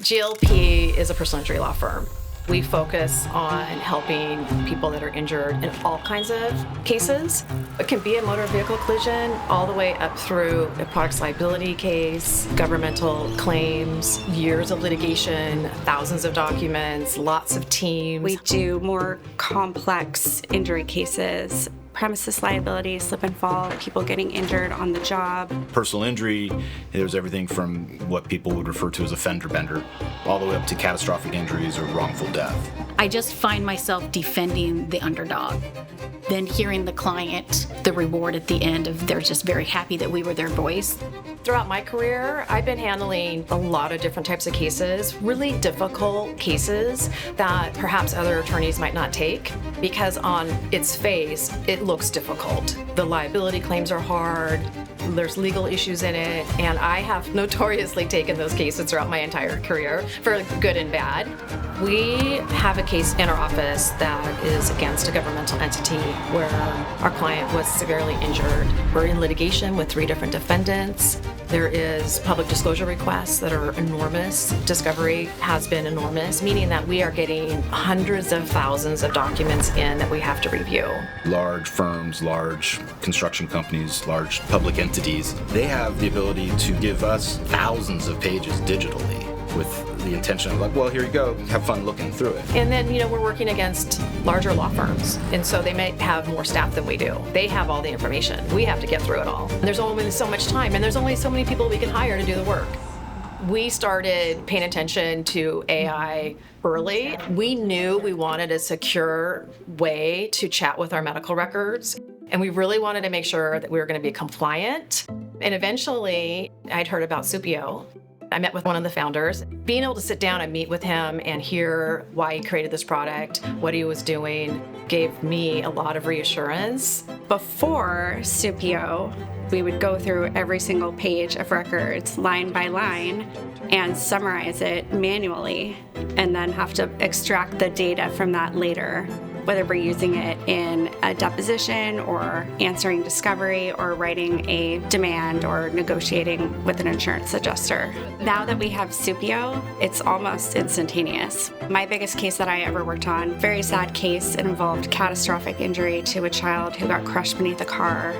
GLP is a personal injury law firm. We focus on helping people that are injured in all kinds of cases. It can be a motor vehicle collision all the way up through a products liability case, governmental claims, years of litigation, thousands of documents, lots of teams. We do more complex injury cases, premises liability, slip and fall, people getting injured on the job. Personal injury, there's everything from what people would refer to as a fender bender, all the way up to catastrophic injuries or wrongful death. I just find myself defending the underdog. Then hearing the client, the reward at the end of they're just very happy that we were their voice. Throughout my career, I've been handling a lot of different types of cases, really difficult cases that perhaps other attorneys might not take because on its face, it looks difficult. The liability claims are hard, there's legal issues in it, and I have notoriously taken those cases throughout my entire career for good and bad. We have a case in our office that is against a governmental entity where our client was severely injured. We're in litigation with 3 different defendants. There is public disclosure requests that are enormous. Discovery has been enormous, meaning that we are getting hundreds of thousands of documents in that we have to review. Large firms, large construction companies, large public entities, they have the ability to give us thousands of pages digitally with the intention of like, well, here you go, have fun looking through it. And then, we're working against larger law firms, and so they may have more staff than we do. They have all the information. We have to get through it all. And there's only so much time, and there's only so many people we can hire to do the work. We started paying attention to AI early. We knew we wanted a secure way to chat with our medical records, and we really wanted to make sure that we were going to be compliant. And eventually, I'd heard about Supio. I met with one of the founders. Being able to sit down and meet with him and hear why he created this product, what he was doing, gave me a lot of reassurance. Before Supio, we would go through every single page of records line by line and summarize it manually and then have to extract the data from that later, whether we're using it in a deposition or answering discovery or writing a demand or negotiating with an insurance adjuster. Now that we have Supio, it's almost instantaneous. My biggest case that I ever worked on, very sad case, it involved catastrophic injury to a child who got crushed beneath a car.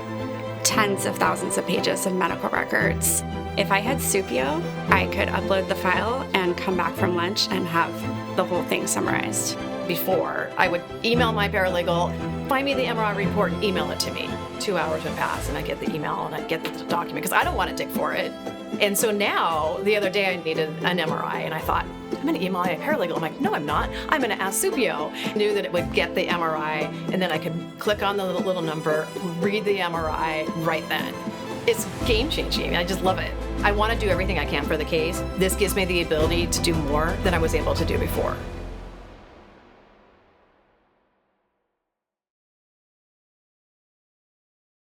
Tens of thousands of pages of medical records. If I had Supio, I could upload the file and come back from lunch and have the whole thing summarized. Before, I would email my paralegal, find me the MRI report and email it to me. 2 hours would pass and I'd get the email and I'd get the document because I don't want to dig for it. And so now, the other day I needed an MRI and I thought, I'm going to email my paralegal. I'm like, no, I'm not. I'm going to ask Supio. I knew that it would get the MRI and then I could click on the little number, read the MRI right then. It's game-changing. I just love it. I want to do everything I can for the case. This gives me the ability to do more than I was able to do before.